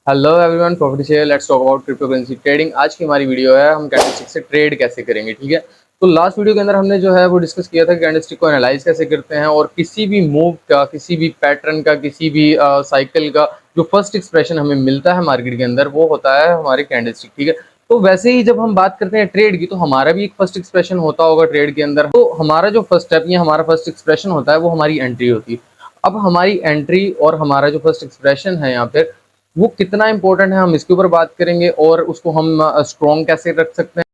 Hello everyone, profit share, let's talk about crypto currency trading. आज की हमारी video है हम कैंडलस्टिक से ट्रेड कैसे करेंगे। ठीक है, तो लास्ट वीडियो के अंदर हमने जो है वो डिस्कस किया था कि कैंडलस्टिक को एनालाइज कैसे करते हैं और किसी भी मूव का, किसी भी पैटर्न का, किसी भी साइकिल का जो फर्स्ट एक्सप्रेशन हमें मिलता है मार्केट के अंदर वो होता है हमारे कैंडलस्टिक। ठीक है, तो वैसे ही जब हम बात करते हैं ट्रेड की तो हमारा भी एक फर्स्ट एक्सप्रेशन होता होगा ट्रेड के अंदर। तो हमारा जो फर्स्ट स्टेप या हमारा फर्स्ट एक्सप्रेशन होता है वो हमारी एंट्री होती है। अब हमारी एंट्री और हमारा जो फर्स्ट एक्सप्रेशन है यहाँ पे वो कितना इंपॉर्टेंट है हम इसके ऊपर बात करेंगे और उसको हम स्ट्रॉन्ग कैसे रख सकते हैं।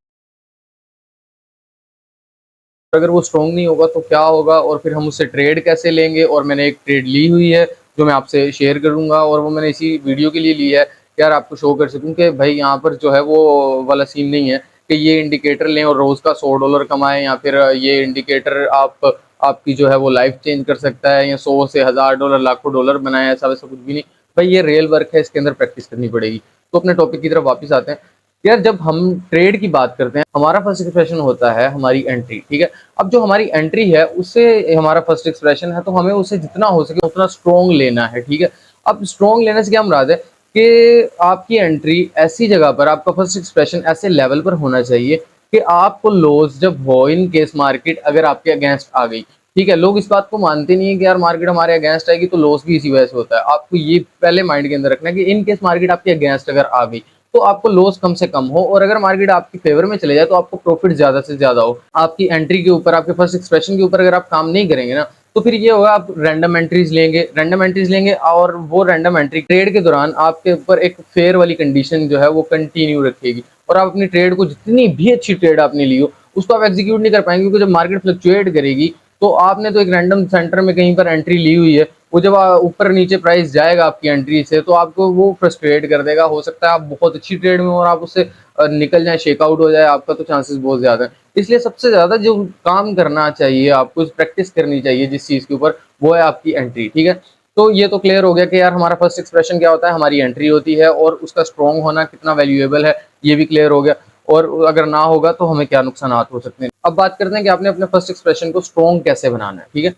अगर वो स्ट्रॉन्ग नहीं होगा तो क्या होगा और फिर हम उससे ट्रेड कैसे लेंगे। और मैंने एक ट्रेड ली हुई है जो मैं आपसे शेयर करूंगा और वो मैंने इसी वीडियो के लिए ली है कि यार आपको शो कर सकूं कि भाई यहाँ पर जो है वो वाला सीन नहीं है कि ये इंडिकेटर लें और रोज का $100 कमाएं या फिर ये इंडिकेटर आपकी जो है वो लाइफ चेंज कर सकता है या 100 से $1000 लाखों डॉलर बनाए। ऐसा वैसा कुछ भी नहीं भाई, ये रियल वर्क है, इसके अंदर प्रैक्टिस करनी पड़ेगी। तो अपने टॉपिक की तरफ वापस आते हैं। यार जब हम ट्रेड की बात करते हैं हमारा फर्स्ट एक्सप्रेशन होता है हमारी एंट्री। ठीक है, अब जो हमारी एंट्री है उससे हमारा फर्स्ट एक्सप्रेशन है तो हमें उसे जितना हो सके उतना स्ट्रॉन्ग लेना है। ठीक है, अब स्ट्रॉन्ग लेने से क्या मुराद है कि आपकी एंट्री ऐसी जगह पर, आपका फर्स्ट एक्सप्रेशन ऐसे लेवल पर होना चाहिए कि आपको लॉस जब हो इन केस मार्केट अगर आपके अगेंस्ट आ गई। ठीक है, लोग इस बात को मानते नहीं है कि यार मार्केट हमारे अगेंस्ट आएगी तो लॉस भी इसी वजह से होता है। आपको ये पहले माइंड के अंदर रखना है कि इन केस मार्केट आपके अगेंस्ट अगर आ गई तो आपको लॉस कम से कम हो और अगर मार्केट आपकी फेवर में चले जाए तो आपको प्रॉफिट ज्यादा से ज्यादा हो। आपकी एंट्री के ऊपर, आपके फर्स्ट एक्सप्रेशन के ऊपर अगर आप काम नहीं करेंगे ना तो फिर ये होगा आप रैंडम एंट्रीज लेंगे और वो रैंडम एंट्री ट्रेड के दौरान आपके ऊपर एक फेयर वाली कंडीशन जो है वो कंटिन्यू रखेगी और आप अपनी ट्रेड को, जितनी भी अच्छी ट्रेड आपने ली हो, उसको आप एग्जीक्यूट नहीं कर पाएंगे क्योंकि जब मार्केट फ्लक्चुएट करेगी तो आपने तो एक रैंडम सेंटर में कहीं पर एंट्री ली हुई है, वो जब ऊपर नीचे प्राइस जाएगा आपकी एंट्री से तो आपको वो फ्रस्ट्रेट कर देगा। हो सकता है आप बहुत अच्छी ट्रेड में हो और आप उससे निकल जाए, शेकआउट हो जाए आपका, तो चांसेस बहुत ज्यादा है। इसलिए सबसे ज्यादा जो काम करना चाहिए आपको, प्रैक्टिस करनी चाहिए जिस चीज के ऊपर, वो है आपकी एंट्री। ठीक है, तो ये तो क्लियर हो गया कि यार हमारा फर्स्ट एक्सप्रेशन क्या होता है, हमारी एंट्री होती है और उसका स्ट्रॉन्ग होना कितना वैल्यूएबल है ये भी क्लियर हो गया। और अगर ना होगा तो हमें क्या नुकसान हो सकते हैं। अब बात करते हैं कि आपने अपने फर्स्ट एक्सप्रेशन को स्ट्रॉन्ग कैसे बनाना है। ठीक है,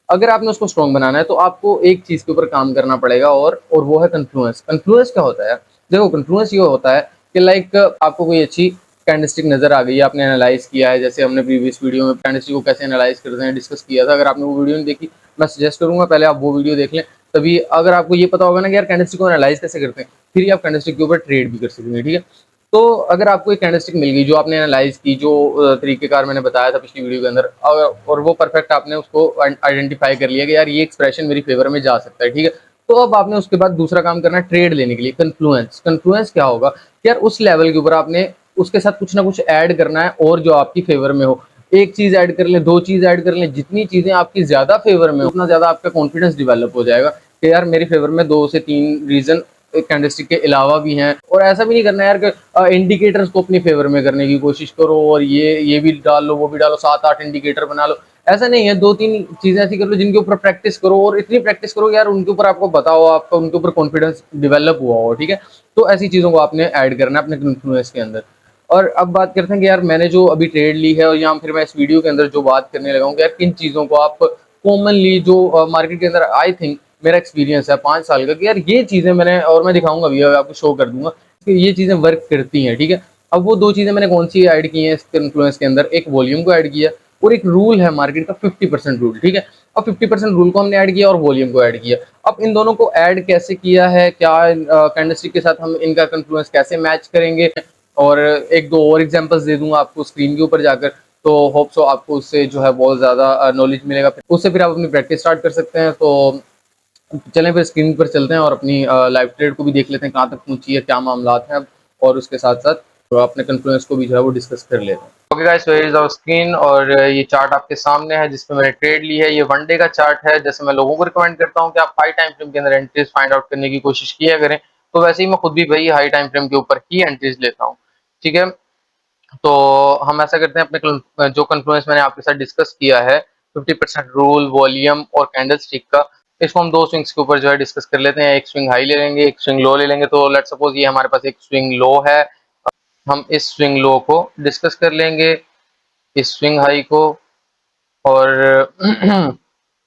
अगर आपने उसको स्ट्रॉन्ग बनाना है तो आपको एक चीज के ऊपर काम करना पड़ेगा और वो है कन्फ्लुएंस। कन्फ्लुएंस क्या होता है? देखो, कन्फ्लुएंस ये होता है कि लाइक आपको कोई अच्छी कैंडलस्टिक नजर आ गई, आपने एनालाइज किया है, जैसे हमने प्रीवियस वीडियो में कैंडलस्टिक को कैसे एनालाइज करते हैं डिस्कस किया था। अगर आपने वो वीडियो नहीं देखी, मैं सजेस्ट करूंगा पहले आप वो वीडियो देख लें, तभी अगर आपको ये पता होगा ना कि यार कैंडलस्टिक को एनालाइज कैसे करते हैं, फिर ही आप कैंडलस्टिक के ऊपर ट्रेड भी कर सकेंगे। ठीक है, तो अगर आपको एक कैंडलस्टिक मिल गई जो आपने एनालाइज की, जो तरीकेकार मैंने बताया था पिछली वीडियो के अंदर, और वो परफेक्ट आपने उसको आइडेंटिफाई कर लिया कि यार ये एक्सप्रेशन मेरी फेवर में जा सकता है। ठीक है, तो अब आपने उसके बाद दूसरा काम करना है ट्रेड लेने के लिए। कन्फ्लुएंस, कन्फ्लुएंस क्या होगा कि यार उस लेवल के ऊपर आपने उसके साथ कुछ ना कुछ ऐड करना है और जो आपकी फेवर में हो। एक चीज ऐड कर लें, दो चीज ऐड कर लें, जितनी चीजें आपकी ज्यादा फेवर में हो उतना ज्यादा आपका कॉन्फिडेंस डेवलप हो जाएगा कि यार मेरी फेवर में 2 से 3 रीजन कैंडलस्टिक के अलावा भी हैं। और ऐसा भी नहीं करना यार कि इंडिकेटर्स को अपनी फेवर में करने की कोशिश करो और ये भी डाल लो, वो भी डालो, 7-8 इंडिकेटर बना लो। ऐसा नहीं है, 2-3 चीजें ऐसी कर लो जिनके ऊपर प्रैक्टिस करो और इतनी प्रैक्टिस करो यार उनके ऊपर आपको बताओ, आपका उनके ऊपर कॉन्फिडेंस डेवलप हुआ हो। ठीक है, तो ऐसी चीजों को आपने ऐड करना है अपने इन्फ्लुएंस के अंदर। और अब बात करते हैं कि यार मैंने जो अभी ट्रेड ली है और यहाँ फिर मैं इस वीडियो के अंदर जो बात करने लगा हूँ कि यार किन चीज़ों को आप कॉमनली जो मार्केट के अंदर, आई थिंक मेरा एक्सपीरियंस है 5 साल का, कि यार ये चीज़ें मैंने, और मैं दिखाऊंगा भी, आपको शो कर दूंगा कि ये चीज़ें वर्क करती हैं। ठीक है, अब वो 2 चीज़ें मैंने कौन सी ऐड की हैं इस इन्फ्लुएंस के अंदर, एक वॉल्यूम को ऐड किया और एक रूल है मार्केट का 50% रूल। ठीक है, अब 50% रूल को हमने ऐड किया और वॉल्यूम को ऐड किया। अब इन दोनों को ऐड कैसे किया है, क्या कैंडलस्टिक के साथ हम इनका कन्फ्लुएंस कैसे मैच करेंगे, और एक दो और एग्जांपल्स दे दूंगा आपको स्क्रीन के ऊपर जाकर, तो होप सो आपको उससे जो है बहुत ज़्यादा नॉलेज मिलेगा, उससे फिर आप अपनी प्रैक्टिस स्टार्ट कर सकते हैं। तो चलें फिर स्क्रीन पर चलते हैं और अपनी लाइव ट्रेड को भी देख लेते हैं कहाँ तक पहुंची है, क्या मामलात हैं अब, और उसके साथ साथ तो अपने कन्फ्लुएंस को भी जो है वो डिस्कस कर लेते हैं। Okay guys, so here is our screen और ये चार्ट आपके सामने है जिसमें मैंने ट्रेड ली है। ये 1 डे का चार्ट है। जैसे मैं लोगों को रिकमेंड करता हूँ कि आप हाई टाइम फ्रेम के अंदर एंट्रीज फाइंड आउट करने की कोशिश किया करें, तो वैसे ही मैं खुद भी भाई हाई टाइम फ्रेम के ऊपर ही एंट्रीज लेता हूँ। ठीक है, तो हम ऐसा करते हैं, अपने जो कन्फ्लुएंस मैंने आपके साथ डिस्कस किया है, 50% रूल, वॉल्यूम और कैंडल स्टिक का, इसको हम 2 स्विंग्स के ऊपर जो है डिस्कस कर लेते हैं। एक स्विंग हाई ले लेंगे, एक स्विंग लो ले लेंगे। तो लेट्स सपोज ये हमारे पास एक स्विंग लो है, हम इस स्विंग लो को डिस्कस कर लेंगे, इस स्विंग हाई को, और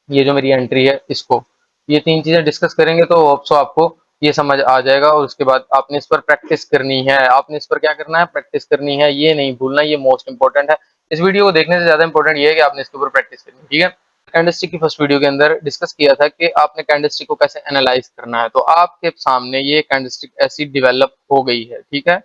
ये जो मेरी एंट्री है इसको, ये 3 चीजें डिस्कस करेंगे तो होप सो आपको ये समझ आ जाएगा और उसके बाद आपने इस पर प्रैक्टिस करनी है। आपने इस पर क्या करना है, प्रैक्टिस करनी है, ये नहीं भूलना, ये मोस्ट इंपॉर्टेंट है। इस वीडियो को देखने से ज्यादा इंपॉर्टेंट ये है कि आपने इसके ऊपर प्रैक्टिस करनी है, ठीक है। कैंडलस्टिक की फर्स्ट वीडियो के अंदर डिस्कस किया था कि आपने कैंडलस्टिक को कैसे एनालाइज करना है। तो आपके सामने ये कैंडलस्टिक ऐसी डेवलप हो गई है, ठीक है।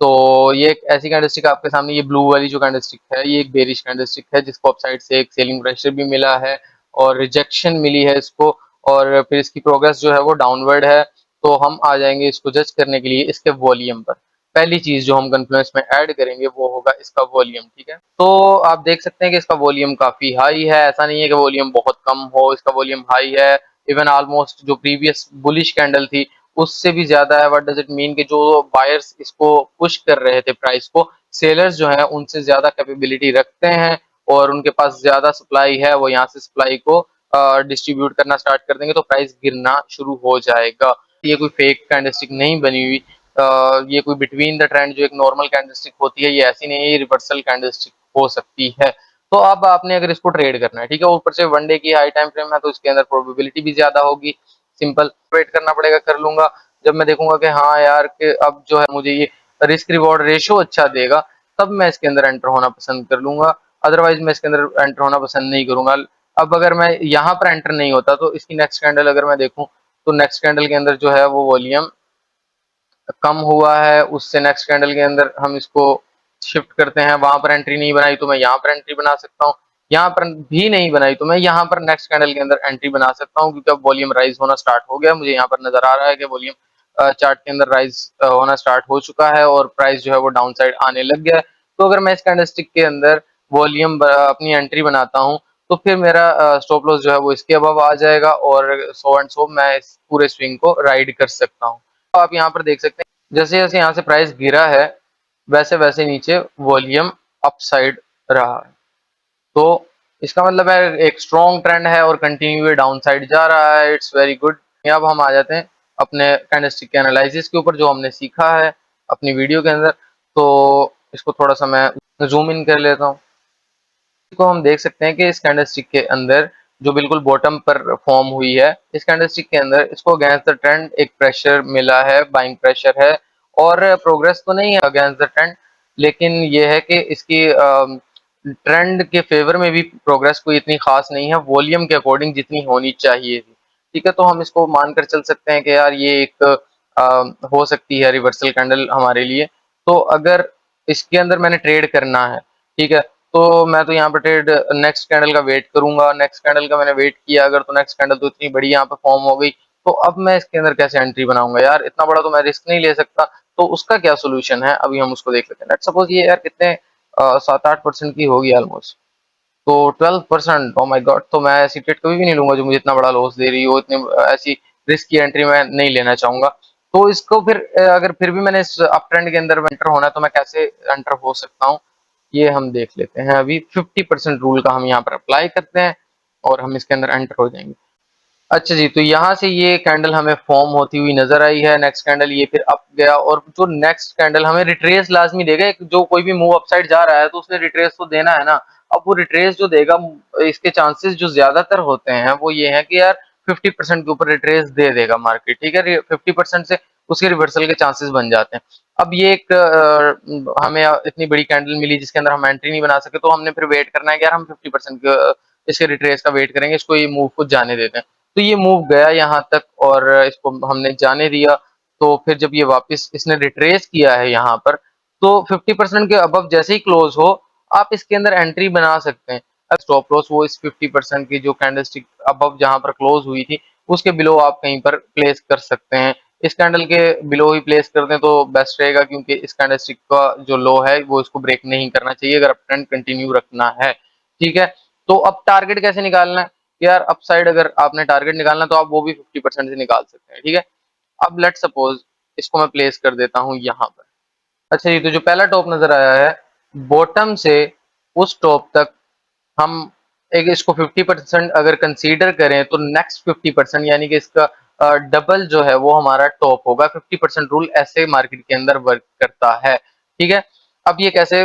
तो ये एक ऐसी कैंडलस्टिक आपके सामने, ये ब्लू वाली जो कैंडलस्टिक है ये एक बेरिश कैंडलस्टिक है, जिसको अपसाइड से एक सेलिंग प्रेशर भी मिला है और रिजेक्शन मिली है इसको, और फिर इसकी प्रोग्रेस जो है वो डाउनवर्ड है। तो हम आ जाएंगे इसको जज करने के लिए इसके वॉल्यूम पर। पहली चीज जो हम कन्फ्लुएंस में ऐड करेंगे वो होगा इसका वॉल्यूम, ठीक है। तो आप देख सकते हैं कि इसका वॉल्यूम काफी हाई है, ऐसा नहीं है कि वॉल्यूम बहुत कम हो, इसका वॉल्यूम हाई है। इवन ऑलमोस्ट जो प्रीवियस बुलिश कैंडल थी उससे भी ज्यादा है। व्हाट डज इट मीन कि जो बायर्स इसको पुश कर रहे थे प्राइस को, सेलर्स जो है उनसे ज्यादा कैपेबिलिटी रखते हैं और उनके पास ज्यादा सप्लाई है, वो यहाँ से सप्लाई को डिस्ट्रीब्यूट करना स्टार्ट कर देंगे तो प्राइस गिरना शुरू हो जाएगा। ये कोई फेक कैंडलस्टिक नहीं बनी हुई, ये कोई बिटवीन द ट्रेंड जो एक नॉर्मल कैंडलस्टिक होती है ये ऐसी नहीं है, ये रिवर्सल कैंडलस्टिक हो सकती है। तो अब आपने अगर इसको ट्रेड करना है, ठीक है, ऊपर से वन डे की हाई टाइम फ्रेम है तो इसके अंदर प्रोबेबिलिटी भी ज्यादा होगी। सिंपल वेट करना पड़ेगा, कर लूंगा। जब मैं देखूंगा कि हाँ यार कि अब जो है मुझे ये रिस्क रिवॉर्ड रेशो अच्छा देगा, तब मैं इसके अंदर एंटर होना पसंद कर लूंगा। अदरवाइज मैं इसके अंदर एंटर होना पसंद नहीं करूंगा। अब अगर मैं यहाँ पर एंटर नहीं होता तो इसकी नेक्स्ट कैंडल अगर मैं देखूं तो नेक्स्ट कैंडल के अंदर जो है वो वॉल्यूम कम हुआ है, उससे नेक्स्ट कैंडल के अंदर हम इसको शिफ्ट करते हैं। वहां पर एंट्री नहीं बनाई तो मैं यहाँ पर एंट्री बना सकता हूँ, यहाँ पर भी नहीं बनाई तो मैं यहाँ पर नेक्स्ट कैंडल के अंदर एंट्री बना सकता हूँ, क्योंकि अब वॉल्यूम राइज होना स्टार्ट हो गया। मुझे यहाँ पर नजर आ रहा है कि वॉल्यूम चार्ट के अंदर राइज होना स्टार्ट हो चुका है और प्राइस जो है वो डाउन साइड आने लग गया है। तो अगर मैं इस कैंडलस्टिक के अंदर वॉल्यूम अपनी एंट्री बनाता हूँ तो फिर मेरा स्टॉप लॉस जो है वो इसके अबव आ जाएगा और सो एंड सो मैं इस पूरे स्विंग को राइड कर सकता हूँ। तो आप यहाँ पर देख सकते हैं जैसे जैसे यहाँ से प्राइस गिरा है वैसे वैसे नीचे वॉल्यूम अपसाइड रहा है। तो इसका मतलब है एक स्ट्रॉन्ग ट्रेंड है और कंटिन्यू डाउन साइड जा रहा है। It's very good. अब हम आ जाते हैं अपने कैंडलस्टिक के एनालिसिस के ऊपर जो हमने सीखा है अपनी वीडियो के अंदर। तो इसको थोड़ा सा मैं जूम इन कर लेता हूँ। को हम देख सकते हैं कि इस कैंडलस्टिक के अंदर जो बिल्कुल बॉटम पर फॉर्म हुई है, इस कैंडलस्टिक के अंदर इसको अगेंस्ट द ट्रेंड एक प्रेशर मिला है, बाइंग प्रेशर है और प्रोग्रेस तो नहीं है अगेंस्ट द ट्रेंड, लेकिन ये है कि इसकी ट्रेंड के फेवर में भी प्रोग्रेस कोई इतनी खास नहीं है, वॉल्यूम के अकॉर्डिंग जितनी होनी चाहिए थी, ठीक है। तो हम इसको मानकर चल सकते हैं कि यार ये एक हो सकती है रिवर्सल कैंडल हमारे लिए। तो अगर इसके अंदर मैंने ट्रेड करना है, ठीक है, तो मैं तो यहाँ पर ट्रेड नेक्स्ट कैंडल का वेट करूंगा। नेक्स्ट कैंडल का मैंने वेट किया, अगर तो नेक्स्ट कैंडल तो इतनी बड़ी यहाँ पे फॉर्म हो गई तो अब मैं इसके अंदर कैसे एंट्री बनाऊंगा यार, इतना बड़ा तो मैं रिस्क नहीं ले सकता। तो उसका क्या सोल्यूशन है अभी हम उसको देख लेते हैं। लेट्स सपोज ये यार कितने 7-8% की होगी ऑलमोस्ट, तो 12%, ओ माय गॉड, तो मैं ऐसी ट्रेड कभी भी नहीं लूंगा जो मुझे इतना बड़ा लॉस दे रही हो। इतनी ऐसी रिस्क की एंट्री मैं नहीं लेना चाहूंगा। तो इसको फिर अगर फिर भी मैंने इस अप ट्रेंड के अंदर एंटर होना है तो मैं कैसे एंटर हो सकता हूँ, ये हम देख लेते हैं। अभी 50% रूल का हम यहाँ पर अप्लाई करते हैं और हम इसके अंदर एंटर हो जाएंगे। अच्छा जी, तो यहाँ से ये कैंडल हमें फॉर्म होती हुई नजर आई है। नेक्स्ट कैंडल ये फिर अप गया और जो नेक्स्ट कैंडल हमें रिट्रेस लाजमी देगा। जो कोई भी मूव अपसाइड जा रहा है तो उसने रिट्रेस तो देना है ना। अब वो रिट्रेस जो देगा, इसके चांसेस जो ज्यादातर होते हैं वो ये है कि यार 50% के ऊपर रिट्रेस दे देगा मार्केट, ठीक है। 50% से उसके रिवर्सल के चांसेस बन जाते हैं। अब ये एक हमें इतनी बड़ी कैंडल मिली जिसके अंदर हम एंट्री नहीं बना सके, तो हमने फिर वेट करना है कि यार हम 50% इसके रिट्रेस का वेट करेंगे, इसको ये मूव को जाने देते हैं। तो ये मूव गया यहाँ तक और इसको हमने जाने दिया। तो फिर जब ये वापस इसने रिट्रेस किया है यहाँ पर, तो 50% के अबव जैसे ही क्लोज हो आप इसके अंदर एंट्री बना सकते हैं। अब स्टॉप लॉस वो इस 50% की जो कैंडलस्टिक अबव जहाँ पर क्लोज हुई थी उसके बिलो आप कहीं पर प्लेस कर सकते हैं। इस कैंडल के बिलो ही प्लेस कर दें तो बेस्ट रहेगा, क्योंकि इस कैंडलस्टिक का जो लो है वो इसको ब्रेक नहीं करना चाहिए अगर अप ट्रेंड कंटिन्यू रखना है, ठीक है। तो अब टारगेट कैसे निकालना है यार, अपसाइड अगर आपने टारगेट निकालना तो आप वो भी 50% से निकाल सकते हैं, ठीक है। अब लेट सपोज इसको मैं प्लेस कर देता हूं यहाँ पर। अच्छा जी, तो जो पहला टॉप नजर आया है बॉटम से उस टॉप तक हम एक इसको 50% अगर कंसीडर करें तो नेक्स्ट 50% यानी कि इसका डबल जो है वो हमारा टॉप होगा। 50% रूल ऐसे मार्केट के अंदर वर्क करता है, ठीक है। अब ये कैसे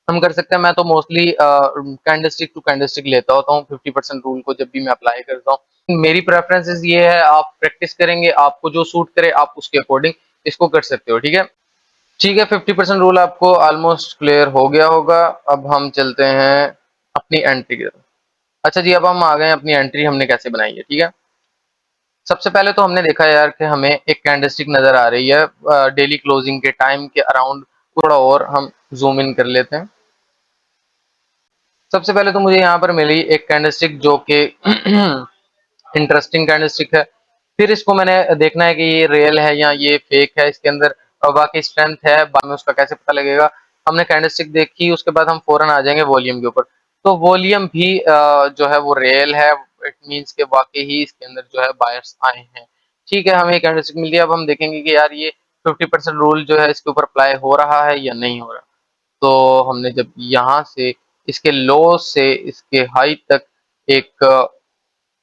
हम कर सकते हैं। मैं तो मोस्टली कैंडलस्टिक टू कैंडलस्टिक लेता होता हूँ 50% रूल को जब भी मैं अप्लाई करता हूँ। मेरी प्रेफरेंसेस ये है, आप प्रैक्टिस करेंगे, आपको जो सूट करे आप उसके अकॉर्डिंग इसको कर सकते हो, ठीक है। ठीक है, 50% रूल आपको ऑलमोस्ट क्लियर हो गया होगा। अब हम चलते हैं अपनी एंट्री की तरफ। अच्छा जी, अब हम आ गए हैं अपनी एंट्री हमने कैसे बनाई है, ठीक है। सबसे पहले तो हमने देखा यार कि हमें एक कैंडलस्टिक नजर आ रही है डेली क्लोजिंग के टाइम के अराउंड। थोड़ा और हम जूम इन कर लेते हैं। सबसे पहले तो मुझे यहाँ पर मिली एक कैंडलस्टिक जो कि इंटरेस्टिंग कैंडलस्टिक है। फिर इसको मैंने देखना है कि ये रियल है या ये फेक है, इसके अंदर बाकी स्ट्रेंथ है, बाद में उसका कैसे पता लगेगा। हमने कैंडलस्टिक देखी, उसके बाद हम फौरन आ जाएंगे वॉल्यूम के ऊपर। तो वॉल्यूम भी जो है वो रियल है। इट मीन्स के वाकई ही इसके अंदर जो है बायर्स आए हैं। ठीक है, हमें कैंडलस्टिक मिल गया। अब हम देखेंगे कि यार ये 50% रूल जो है इसके ऊपर अप्लाई हो रहा है या नहीं हो रहा। तो हमने जब यहाँ से इसके लो से इसके हाई तक एक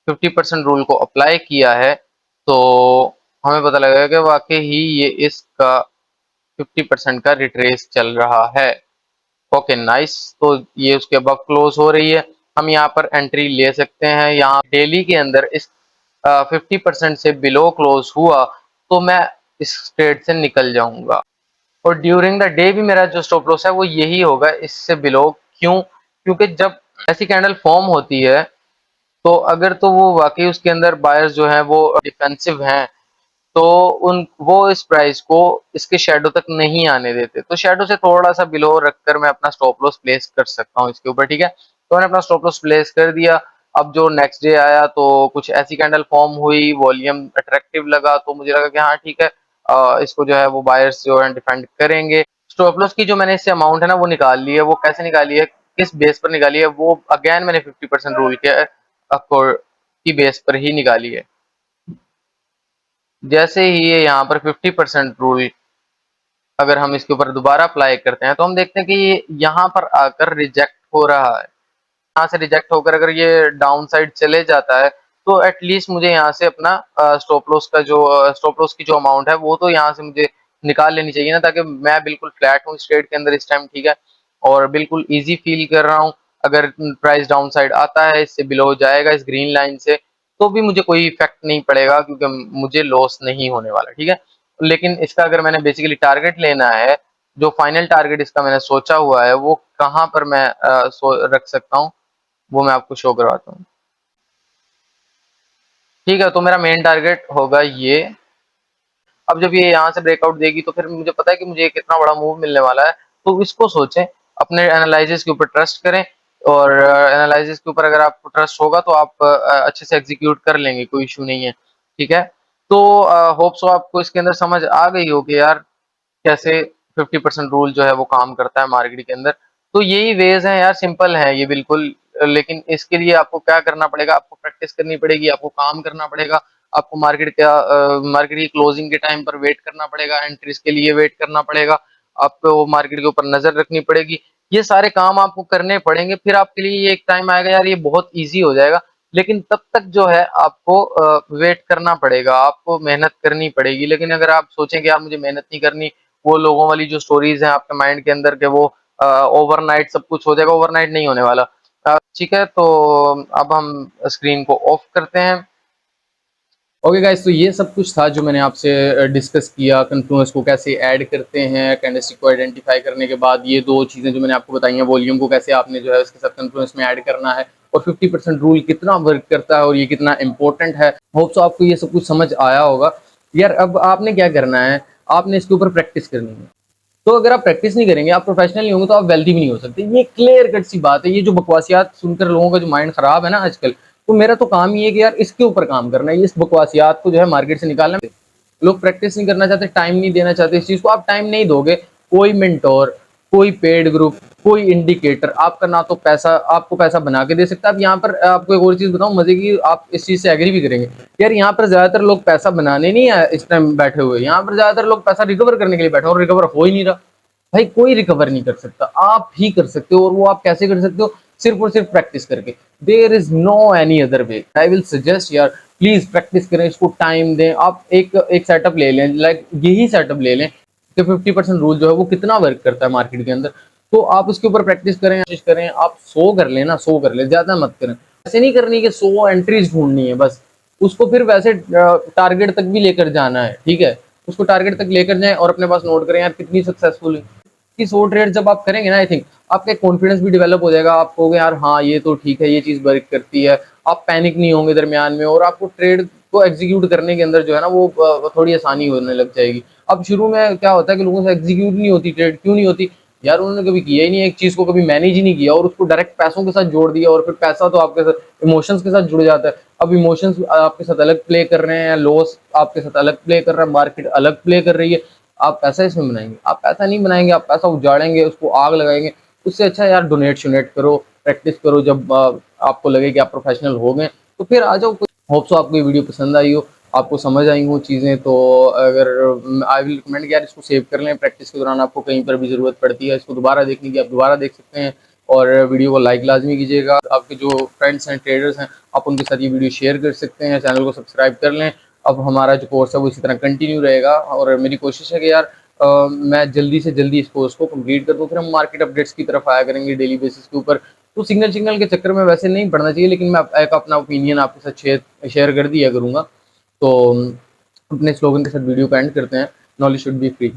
50% रूल को अप्लाई किया है, तो हमें पता लगेगा कि वाकई ही ये इसका 50% का रिट्रेस चल रहा है। Okay nice. तो ये उसके अब क्लोज हो रही है, हम यहाँ पर एंट्री ले सकते हैं। यहाँ डेली के अंदर इस 50% से बिलो क्लोज हुआ तो मैं इस ट्रेड से निकल जाऊंगा, और ड्यूरिंग द डे भी मेरा जो स्टॉप लॉस है वो यही होगा, इससे बिलो। क्यों? क्योंकि जब ऐसी कैंडल फॉर्म होती है तो अगर तो वो वाकई उसके अंदर बायर्स जो हैं वो डिफेंसिव हैं, तो उन वो इस प्राइस को इसके शैडो तक नहीं आने देते। तो शैडो से थोड़ा सा बिलो रखकर मैं अपना स्टॉप लॉस प्लेस कर सकता हूँ इसके ऊपर, ठीक है। तो मैंने अपना स्टॉप लॉस प्लेस कर दिया। अब जो नेक्स्ट डे आया तो कुछ ऐसी कैंडल फॉर्म हुई, वॉल्यूम अट्रैक्टिव लगा, तो मुझे लगा कि हाँ ठीक है, इसको जो है वो बायर्स जो है डिफेंड करेंगे। स्टॉप लॉस की जो मैंने इससे अमाउंट है ना वो निकाल ली है। वो कैसे निकाली है, किस बेस पर निकाली है, वो अगेन मैंने 50% रूल के की बेस पर ही निकाली है। जैसे ही ये यहाँ पर 50% रूल अगर हम इसके ऊपर दोबारा अप्लाई करते हैं तो हम देखते हैं कि ये यहाँ पर आकर रिजेक्ट हो रहा है। यहाँ से रिजेक्ट होकर अगर ये डाउन साइड चले जाता है तो एटलीस्ट मुझे यहाँ से अपना स्टॉप लॉस का जो स्टॉप लॉस की जो अमाउंट है वो तो यहाँ से मुझे निकाल लेनी चाहिए ना, ताकि मैं बिल्कुल फ्लैट हूँ इस ट्रेड के अंदर इस टाइम, ठीक है। और बिल्कुल इजी फील कर रहा हूँ। अगर प्राइस डाउन साइड आता है, इससे बिलो जाएगा इस ग्रीन लाइन से, तो भी मुझे कोई इफेक्ट नहीं पड़ेगा क्योंकि मुझे लॉस नहीं होने वाला, ठीक है। लेकिन इसका अगर मैंने बेसिकली टारगेट लेना है, जो फाइनल टारगेट इसका मैंने सोचा हुआ है वो कहाँ पर मैं रख सकता हूँ, वो मैं आपको शो करवाता हूँ। ठीक है, तो मेरा मेन टारगेट होगा ये। अब जब ये यहाँ से ब्रेकआउट देगी तो फिर मुझे पता है कि मुझे कितना बड़ा मूव मिलने वाला है। तो इसको सोचें, अपने एनालिसिस के ऊपर ट्रस्ट करें, और एनालिसिस के ऊपर अगर आपको ट्रस्ट होगा तो आप अच्छे से एग्जीक्यूट कर लेंगे, कोई इशू नहीं है, ठीक है। तो होप सो आपको इसके अंदर समझ आ गई हो कि यार कैसे 50% रूल जो है वो काम करता है मार्केट के अंदर। तो यही वेज हैं यार, सिंपल है ये बिल्कुल। लेकिन इसके लिए आपको क्या करना पड़ेगा, आपको प्रैक्टिस करनी पड़ेगी, आपको काम करना पड़ेगा, आपको मार्केट की क्लोजिंग के टाइम पर वेट करना पड़ेगा, एंट्रीज के लिए वेट करना पड़ेगा, आपको मार्केट के ऊपर नजर रखनी पड़ेगी। ये सारे काम आपको करने पड़ेंगे, फिर आपके लिए ये एक टाइम आएगा यार ये बहुत ईजी हो जाएगा। लेकिन तब तक जो है आपको वेट करना पड़ेगा, आपको मेहनत करनी पड़ेगी। लेकिन अगर आप सोचें कि यार मुझे मेहनत नहीं करनी, वो लोगों वाली जो स्टोरीज हैं आपके माइंड के अंदर के वो ओवरनाइट सब कुछ हो जाएगा, ओवरनाइट नहीं होने वाला। ठीक है, तो अब हम स्क्रीन को ऑफ करते हैं। ओके गाइस, तो ये सब कुछ था जो मैंने आपसे डिस्कस किया, कन्फ्लुएंस को कैसे ऐड करते हैं। कैंडलस्टिक को आइडेंटिफाई करने के बाद ये दो चीज़ें जो मैंने आपको बताई हैं, वॉल्यूम को कैसे आपने जो है उसके साथ कन्फ्लुएंस में ऐड करना है, और 50% रूल कितना वर्क करता है और ये कितना इंपॉर्टेंट है। होप सो आपको ये सब कुछ समझ आया होगा। यार अब आपने क्या करना है, आपने इसके ऊपर प्रैक्टिस करनी है। तो अगर आप प्रैक्टिस नहीं करेंगे, आप प्रोफेशनल नहीं होंगे, तो आप वेल्दी भी नहीं हो सकते। ये क्लियर कट सी बात है। ये जो बकवासियात सुनकर लोगों का जो माइंड खराब है ना आजकल, तो मेरा तो काम ये है कि यार इसके ऊपर काम करना है, इस बकवासियात को जो है मार्केट से निकालना है। लोग प्रैक्टिस नहीं करना चाहते, टाइम नहीं देना चाहते इस चीज को। आप टाइम नहीं दोगे, कोई मेंटोर, कोई पेड ग्रुप, कोई इंडिकेटर आपका ना तो पैसा आपको पैसा बना के दे सकता है। अब यहाँ पर आपको एक और चीज बताऊं मजे की, आप इस चीज से एग्री भी करेंगे। यार यहाँ पर ज्यादातर लोग पैसा बनाने नहीं है इस टाइम बैठे हुए, यहाँ पर ज्यादातर लोग पैसा रिकवर करने के लिए बैठे, और रिकवर हो ही नहीं रहा। भाई कोई रिकवर नहीं कर सकता, आप ही कर सकते हो। और वो आप कैसे कर सकते हो, सिर्फ और सिर्फ प्रैक्टिस करके। There is no any other way. I will suggest यार प्लीज प्रैक्टिस करें, इसको टाइम दें। आप एक एक सेटअप ले लें, लाइक यही सेटअप ले लें कि 50% रूल जो है वो कितना वर्क करता है मार्केट के अंदर। तो आप उसके ऊपर प्रैक्टिस करें, कोशिश करें आप 100 कर लें ना, 100 कर लें, ज़्यादा मत करें। ऐसे नहीं करनी कि 100 एंट्रीज ढूँढनी है बस, उसको फिर वैसे टारगेट तक भी लेकर जाना है, ठीक है? उसको टारगेट तक लेकर जाएँ और अपने पास नोट करें यार कितनी सक्सेसफुल है। कि 100 ट्रेड जब आप करेंगे ना, आई थिंक आपका एक कॉन्फिडेंस भी डेवलप हो जाएगा। आप कहोगे यार हाँ, ये तो ठीक है, ये चीज़ वर्क करती है। आप पैनिक नहीं होंगे दरमियान में और आपको ट्रेड को एग्जीक्यूट करने के अंदर जो है ना वो थोड़ी आसानी होने लग जाएगी। अब शुरू में क्या होता है कि लोगों से एग्जीक्यूट नहीं होती ट्रेड, क्यों नहीं होती? यार उन्होंने कभी किया ही नहीं है, एक चीज़ को कभी मैनेज ही नहीं किया और उसको डायरेक्ट पैसों के साथ जोड़ दिया और फिर पैसा तो आपके साथ इमोशंस के साथ जुड़ जाता है। अब इमोशंस आपके साथ अलग प्ले कर रहे हैं, लॉस आपके साथ अलग प्ले कर रहा है, मार्केट अलग प्ले कर रही है। आप पैसा इसमें बनाएँगे, आप पैसा नहीं बनाएँगे, आप पैसा उजाड़ेंगे, उसको आग लगाएँगे। उससे अच्छा यार डोनेट-शोनेट करो, प्रैक्टिस करो। जब आपको लगे कि आप प्रोफेशनल हो गए, तो फिर आ जाओ। होप सो आपको ये वीडियो पसंद आई हो, आपको समझ आई हो चीज़ें। तो अगर आई विल रिकमेंड कि यार इसको सेव कर लें, प्रैक्टिस के दौरान आपको कहीं पर भी ज़रूरत पड़ती है, इसको दोबारा देखने की आप दोबारा देख सकते हैं। और वीडियो को लाइक लाज़मी कीजिएगा। आपके जो फ्रेंड्स हैं, ट्रेडर्स हैं, आप उनके साथ ये वीडियो शेयर कर सकते हैं, चैनल को सब्सक्राइब कर लें। अब हमारा जो कोर्स है वो इसी तरह कंटिन्यू रहेगा और मेरी कोशिश है कि यार मैं जल्दी से जल्दी इस कोर्स को कंप्लीट कर दूँ, फिर हम मार्केट अपडेट्स की तरफ आया करेंगे डेली बेसिस के ऊपर। तो सिग्नल के चक्कर में वैसे नहीं पढ़ना चाहिए, लेकिन मैं एक अपना ओपिनियन आपके साथ शेयर शेयर कर दिया करूँगा। तो अपने स्लोगन के साथ वीडियो को एंड करते हैं। Knowledge should be free.